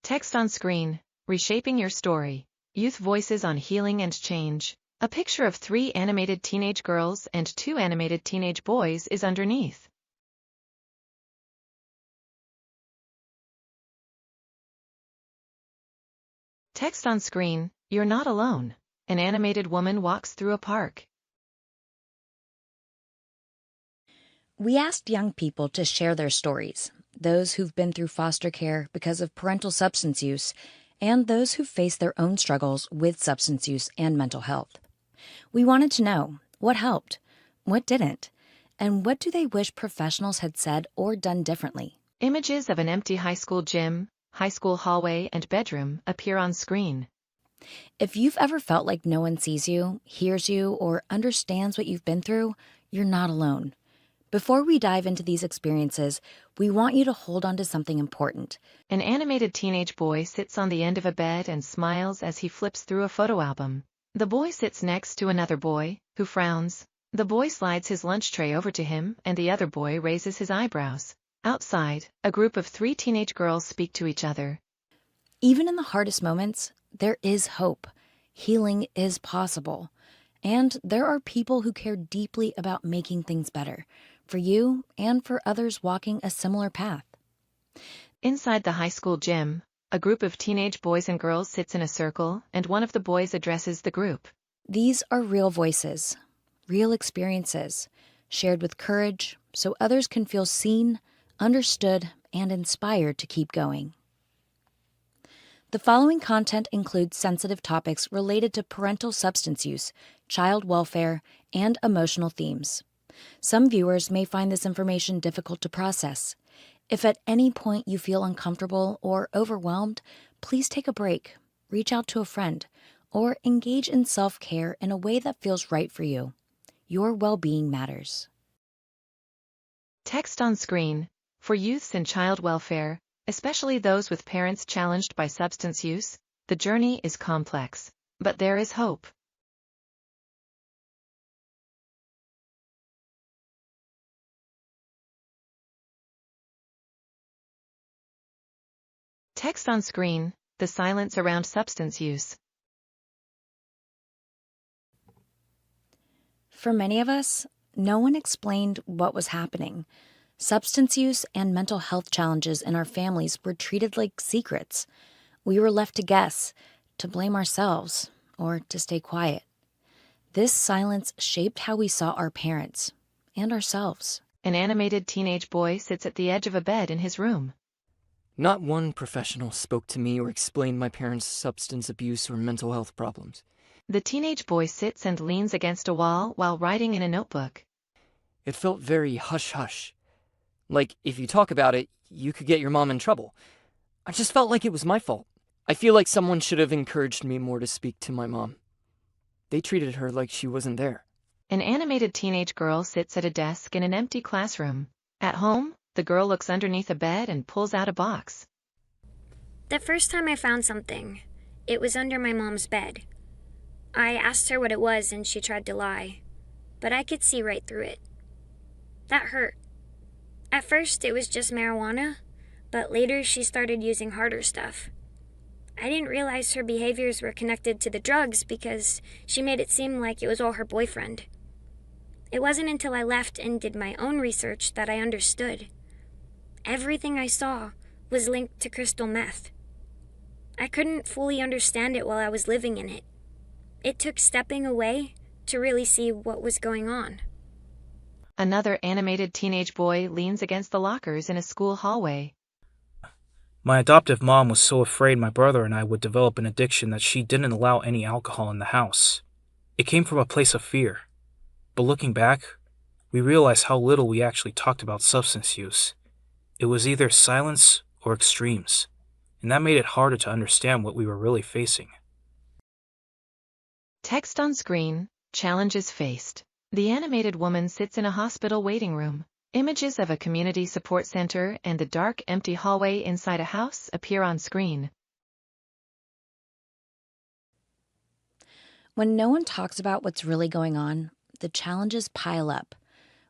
Text on screen, Reshaping Your Story. Youth Voices on Healing and Change. A picture of 3 animated teenage girls and 2 animated teenage boys is underneath. Text on screen, You're not alone. An animated woman walks through a park. We asked young people to share their stories, those who've been through foster care because of parental substance use, and those who've faced their own struggles with substance use and mental health. We wanted to know what helped, what didn't, and what do they wish professionals had said or done differently. Images of an empty high school gym, high school hallway, and bedroom appear on screen. If you've ever felt like no one sees you, hears you, or understands what you've been through, you're not alone. Before we dive into these experiences, we want you to hold on to something important. An animated teenage boy sits on the end of a bed and smiles as he flips through a photo album. The boy sits next to another boy, who frowns. The boy slides his lunch tray over to him, and the other boy raises his eyebrows. Outside, a group of 3 teenage girls speak to each other. Even in the hardest moments, there is hope. Healing is possible. And there are people who care deeply about making things better, for you and for others walking a similar path. Inside the high school gym, a group of teenage boys and girls sits in a circle, and one of the boys addresses the group. These are real voices, real experiences, shared with courage so others can feel seen, understood, and inspired to keep going. The following content includes sensitive topics related to parental substance use, child welfare, and emotional themes. Some viewers may find this information difficult to process. If at any point you feel uncomfortable or overwhelmed, please take a break, reach out to a friend, or engage in self-care in a way that feels right for you. Your well-being matters. Text on screen, For youths in child welfare, especially those with parents challenged by substance use, the journey is complex, but there is hope. Text on screen, The silence around substance use. For many of us, no one explained what was happening. Substance use and mental health challenges in our families were treated like secrets. We were left to guess, to blame ourselves, or to stay quiet. This silence shaped how we saw our parents and ourselves. An animated teenage boy sits at the edge of a bed in his room. Not one professional spoke to me or explained my parents' substance abuse or mental health problems. The teenage boy sits and leans against a wall while writing in a notebook. It felt very hush-hush. Like, if you talk about it, you could get your mom in trouble. I just felt like it was my fault. I feel like someone should have encouraged me more to speak to my mom. They treated her like she wasn't there. An animated teenage girl sits at a desk in an empty classroom. At home, the girl looks underneath a bed and pulls out a box. The first time I found something, it was under my mom's bed. I asked her what it was and she tried to lie, but I could see right through it. That hurt. At first it was just marijuana, but later she started using harder stuff. I didn't realize her behaviors were connected to the drugs because she made it seem like it was all her boyfriend. It wasn't until I left and did my own research that I understood. Everything I saw was linked to crystal meth. I couldn't fully understand it while I was living in it. It took stepping away to really see what was going on. Another animated teenage boy leans against the lockers in a school hallway. My adoptive mom was so afraid my brother and I would develop an addiction that she didn't allow any alcohol in the house. It came from a place of fear. But looking back, we realized how little we actually talked about substance use. It was either silence or extremes, and that made it harder to understand what we were really facing. Text on screen, Challenges faced. The animated woman sits in a hospital waiting room. Images of a community support center and the dark, empty hallway inside a house appear on screen. When no one talks about what's really going on, the challenges pile up.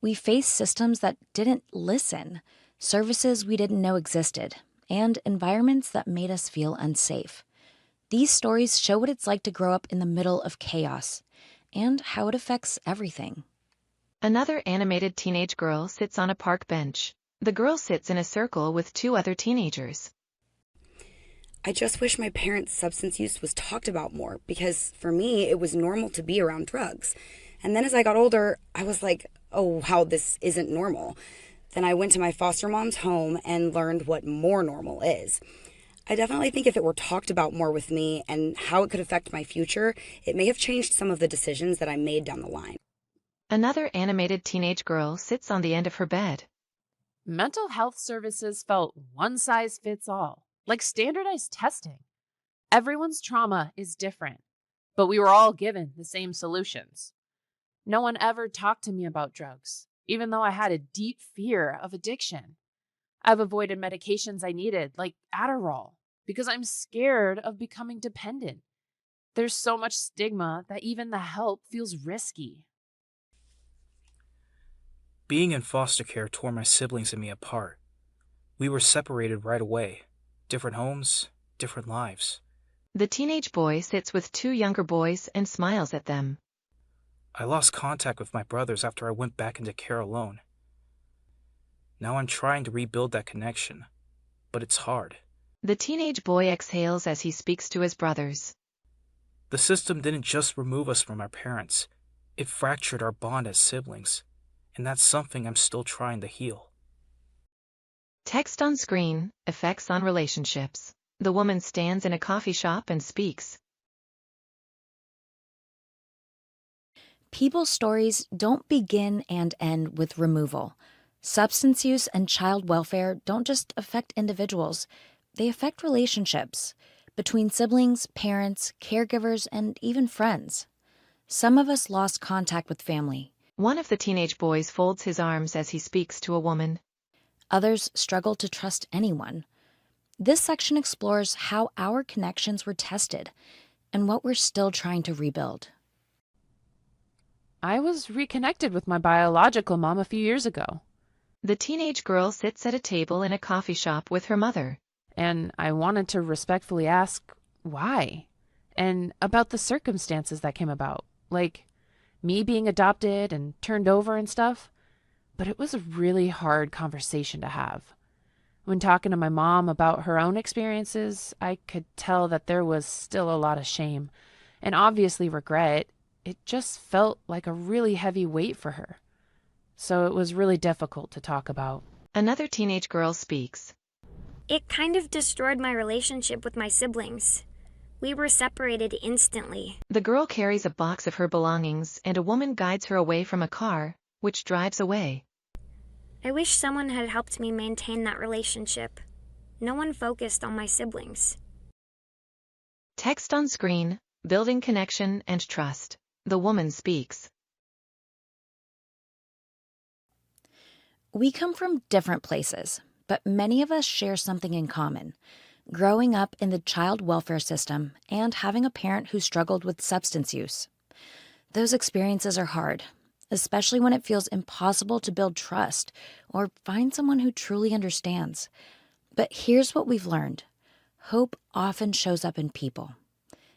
We face systems that didn't listen, services we didn't know existed, and environments that made us feel unsafe. These stories show what it's like to grow up in the middle of chaos and how it affects everything. Another animated teenage girl sits on a park bench. The girl sits in a circle with two other teenagers. I just wish my parents' substance use was talked about more because for me, it was normal to be around drugs. And then as I got older, I was like, oh, wow, this isn't normal. Then I went to my foster mom's home and learned what more normal is. I definitely think if it were talked about more with me and how it could affect my future, it may have changed some of the decisions that I made down the line. Another animated teenage girl sits on the end of her bed. Mental health services felt one size fits all, like standardized testing. Everyone's trauma is different, but we were all given the same solutions. No one ever talked to me about drugs, even though I had a deep fear of addiction. I've avoided medications I needed, like Adderall, because I'm scared of becoming dependent. There's so much stigma that even the help feels risky. Being in foster care tore my siblings and me apart. We were separated right away. Different homes, different lives. The teenage boy sits with two younger boys and smiles at them. I lost contact with my brothers after I went back into care alone. Now I'm trying to rebuild that connection, but it's hard. The teenage boy exhales as he speaks to his brothers. The system didn't just remove us from our parents, it fractured our bond as siblings, and that's something I'm still trying to heal. Text on screen, effects on relationships. The woman stands in a coffee shop and speaks. People's stories don't begin and end with removal. Substance use and child welfare don't just affect individuals, they affect relationships between siblings, parents, caregivers, and even friends. Some of us lost contact with family. One of the teenage boys folds his arms as he speaks to a woman. Others struggle to trust anyone. This section explores how our connections were tested and what we're still trying to rebuild. I was reconnected with my biological mom a few years ago. The teenage girl sits at a table in a coffee shop with her mother. And I wanted to respectfully ask why, and about the circumstances that came about, like me being adopted and turned over and stuff. But it was a really hard conversation to have. When talking to my mom about her own experiences, I could tell that there was still a lot of shame and obviously regret. It just felt like a really heavy weight for her. So it was really difficult to talk about. Another teenage girl speaks. It kind of destroyed my relationship with my siblings. We were separated instantly. The girl carries a box of her belongings and a woman guides her away from a car, which drives away. I wish someone had helped me maintain that relationship. No one focused on my siblings. Text on screen, building connection and trust. The woman speaks. We come from different places, but many of us share something in common. Growing up in the child welfare system and having a parent who struggled with substance use. Those experiences are hard, especially when it feels impossible to build trust or find someone who truly understands. But here's what we've learned. Hope often shows up in people.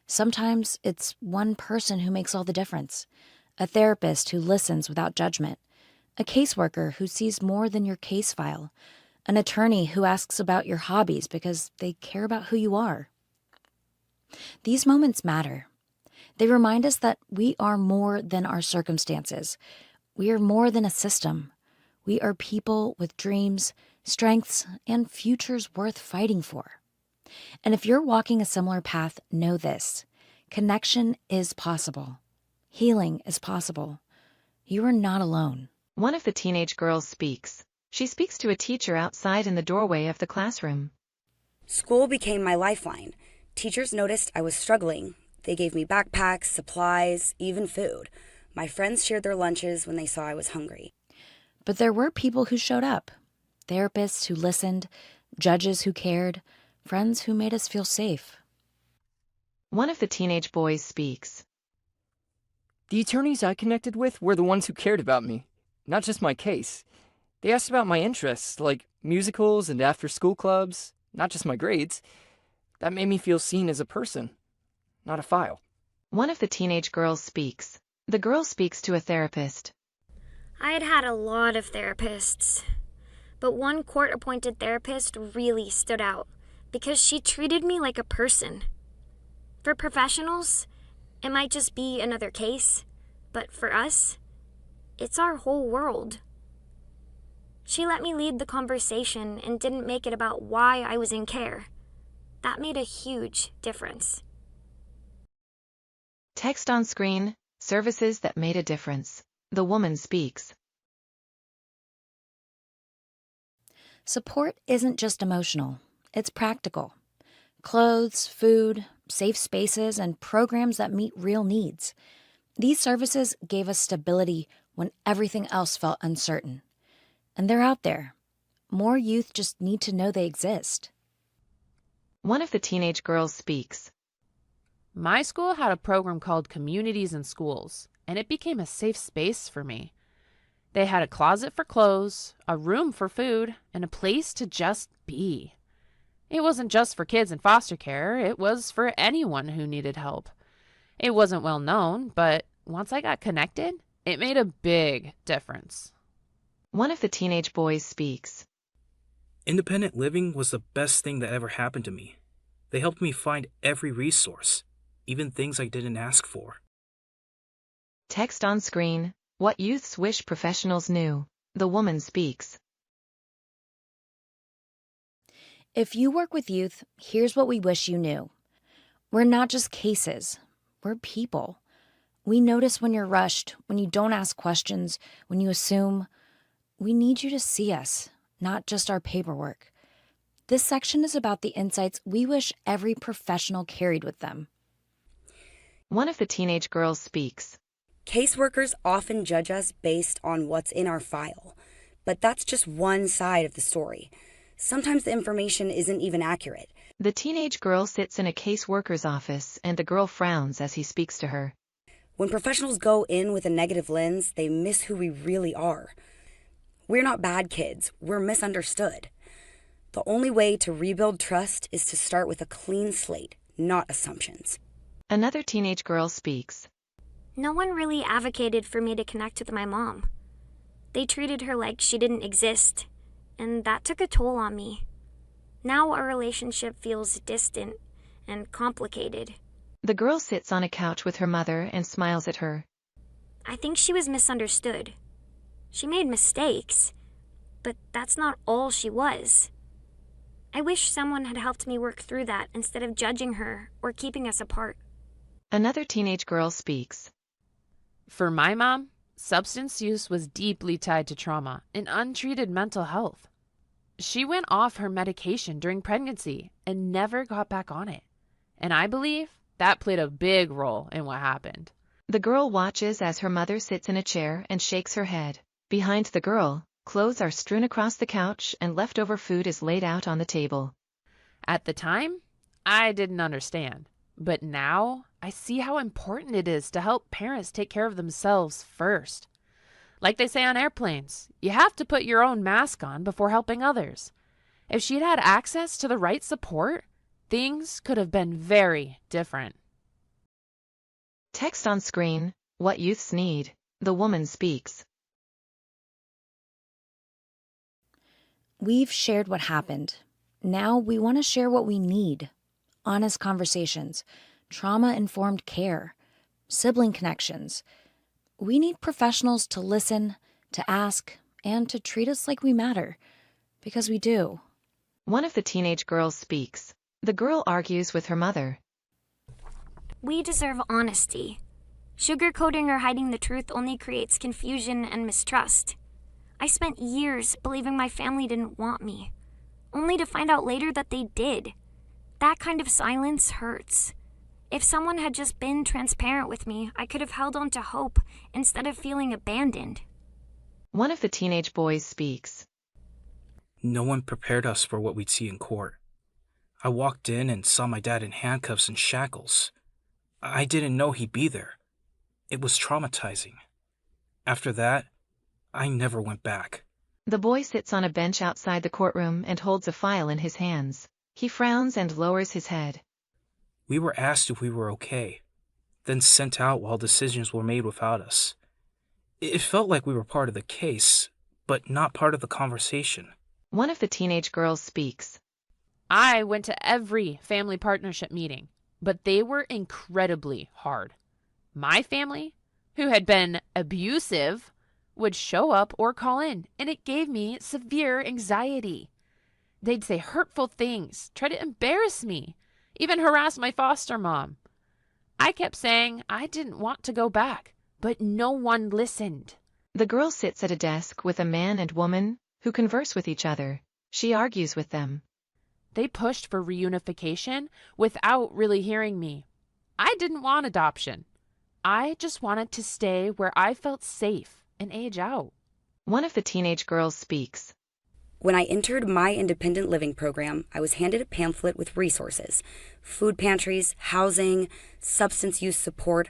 Sometimes it's one person who makes all the difference. A therapist who listens without judgment. A caseworker who sees more than your case file. An attorney who asks about your hobbies because they care about who you are. These moments matter. They remind us that we are more than our circumstances. We are more than a system. We are people with dreams, strengths, and futures worth fighting for. And if you're walking a similar path, know this. Connection is possible. Healing is possible. You are not alone. One of the teenage girls speaks. She speaks to a teacher outside in the doorway of the classroom. School became my lifeline. Teachers noticed I was struggling. They gave me backpacks, supplies, even food. My friends shared their lunches when they saw I was hungry. But there were people who showed up. Therapists who listened, judges who cared, friends who made us feel safe. One of the teenage boys speaks. The attorneys I connected with were the ones who cared about me, not just my case. They asked about my interests, like musicals and after-school clubs. not just my grades. That made me feel seen as a person, not a file. One of the teenage girls speaks. The girl speaks to a therapist. I had had a lot of therapists, but one court-appointed therapist really stood out because she treated me like a person. For professionals, it might just be another case, but for us, it's our whole world. She let me lead the conversation and didn't make it about why I was in care. That made a huge difference. Text on screen, services that made a difference. The woman speaks. Support isn't just emotional, it's practical. Clothes, food, safe spaces, and programs that meet real needs. These services gave us stability when everything else felt uncertain. And they're out there. More youth just need to know they exist. One of the teenage girls speaks. My school had a program called Communities in Schools, and it became a safe space for me. They had a closet for clothes, a room for food, and a place to just be. It wasn't just for kids in foster care, it was for anyone who needed help. It wasn't well known, but once I got connected, it made a big difference. One of the teenage boys speaks. Independent living was the best thing that ever happened to me. They helped me find every resource, even things I didn't ask for. Text on screen. What youths wish professionals knew. The woman speaks. If you work with youth, here's what we wish you knew. We're not just cases. We're people. We notice when you're rushed, when you don't ask questions, when you assume. We need you to see us, not just our paperwork. This section is about the insights we wish every professional carried with them. One of the teenage girls speaks. Caseworkers often judge us based on what's in our file, but that's just one side of the story. Sometimes the information isn't even accurate. The teenage girl sits in a caseworker's office and the girl frowns as he speaks to her. When professionals go in with a negative lens, they miss who we really are. We're not bad kids, we're misunderstood. The only way to rebuild trust is to start with a clean slate, not assumptions. Another teenage girl speaks. No one really advocated for me to connect with my mom. They treated her like she didn't exist, and that took a toll on me. Now our relationship feels distant and complicated. The girl sits on a couch with her mother and smiles at her. I think she was misunderstood. She made mistakes, but that's not all she was. I wish someone had helped me work through that instead of judging her or keeping us apart. Another teenage girl speaks. For my mom, substance use was deeply tied to trauma and untreated mental health. She went off her medication during pregnancy and never got back on it. And I believe that played a big role in what happened. The girl watches as her mother sits in a chair and shakes her head. Behind the girl, clothes are strewn across the couch and leftover food is laid out on the table. At the time, I didn't understand. But now, I see how important it is to help parents take care of themselves first. Like they say on airplanes, you have to put your own mask on before helping others. If she'd had access to the right support, things could have been very different. Text on screen. What youths need. The woman speaks. We've shared what happened. Now we want to share what we need. Honest conversations, trauma-informed care, sibling connections. We need professionals to listen, to ask, and to treat us like we matter. Because we do. One of the teenage girls speaks. The girl argues with her mother. We deserve honesty. Sugarcoating or hiding the truth only creates confusion and mistrust. I spent years believing my family didn't want me, only to find out later that they did. That kind of silence hurts. If someone had just been transparent with me, I could have held on to hope instead of feeling abandoned. One of the teenage boys speaks. No one prepared us for what we'd see in court. I walked in and saw my dad in handcuffs and shackles. I didn't know he'd be there. It was traumatizing. After that, I never went back. The boy sits on a bench outside the courtroom and holds a file in his hands. He frowns and lowers his head. We were asked if we were okay, then sent out while decisions were made without us. It felt like we were part of the case, but not part of the conversation. One of the teenage girls speaks. I went to every family partnership meeting, but they were incredibly hard. My family, who had been abusive, would show up or call in, and it gave me severe anxiety. They'd say hurtful things, try to embarrass me, even harass my foster mom. I kept saying I didn't want to go back, but no one listened. The girl sits at a desk with a man and woman who converse with each other. She argues with them. They pushed for reunification without really hearing me. I didn't want adoption. I just wanted to stay where I felt safe and age out. One of the teenage girls speaks. When I entered my independent living program, I was handed a pamphlet with resources, food pantries, housing, substance use support,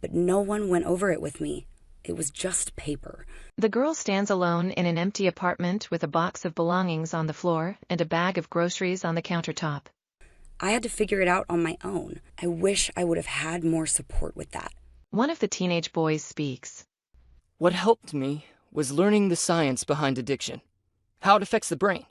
but no one went over it with me. It was just paper. The girl stands alone in an empty apartment with a box of belongings on the floor and a bag of groceries on the countertop. I had to figure it out on my own. I wish I would have had more support with that. One of the teenage boys speaks. What helped me was learning the science behind addiction, how it affects the brain.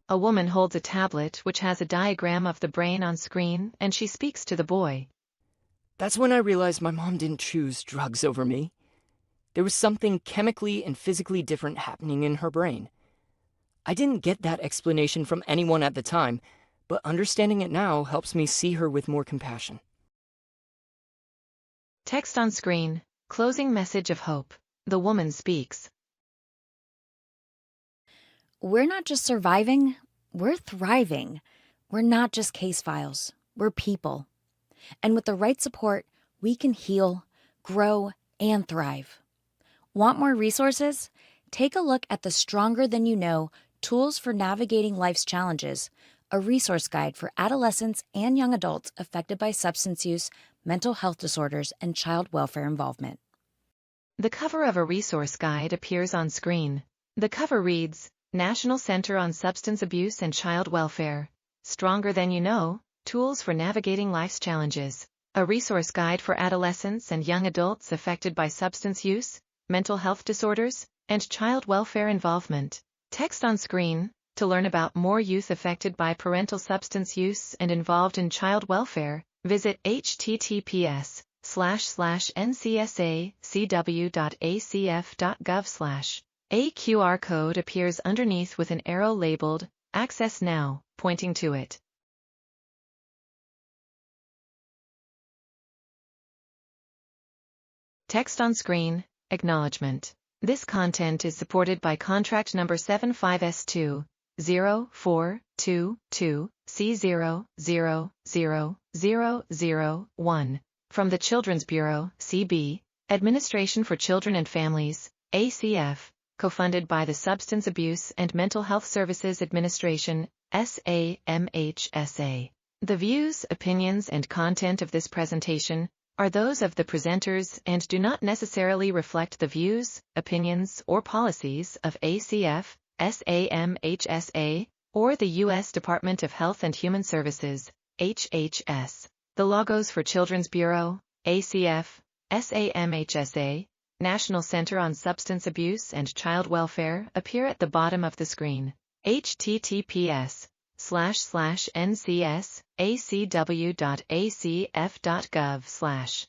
A woman holds a tablet which has a diagram of the brain on screen, and she speaks to the boy. That's when I realized my mom didn't choose drugs over me. There was something chemically and physically different happening in her brain. I didn't get that explanation from anyone at the time, but understanding it now helps me see her with more compassion. Text on screen, closing message of hope. The woman speaks. We're not just surviving, we're thriving. We're not just case files, we're people. And with the right support, we can heal, grow, and thrive. Want more resources? Take a look at the Stronger Than You Know Tools for Navigating Life's Challenges, a resource guide for adolescents and young adults affected by substance use, mental health disorders, and child welfare involvement. The cover of a resource guide appears on screen. The cover reads, National Center on Substance Abuse and Child Welfare. Stronger Than You Know, Tools for Navigating Life's Challenges. A resource guide for adolescents and young adults affected by substance use, mental health disorders, and child welfare involvement. Text on screen. To learn about more youth affected by parental substance use and involved in child welfare, visit https://ncsacw.acf.gov/. A QR code appears underneath with an arrow labeled, Access Now, pointing to it. Text on screen, Acknowledgement. This content is supported by contract number 75S2-0422C0000001 from the Children's Bureau, CB, Administration for Children and Families, ACF, co-funded by the Substance Abuse and Mental Health Services Administration, SAMHSA. The views, opinions, and content of this presentation are those of the presenters and do not necessarily reflect the views, opinions, or policies of ACF, SAMHSA, or the U.S. Department of Health and Human Services, HHS. The logos for Children's Bureau, ACF, SAMHSA, National Center on Substance Abuse and Child Welfare appear at the bottom of the screen. https://ncsacw.acf.gov/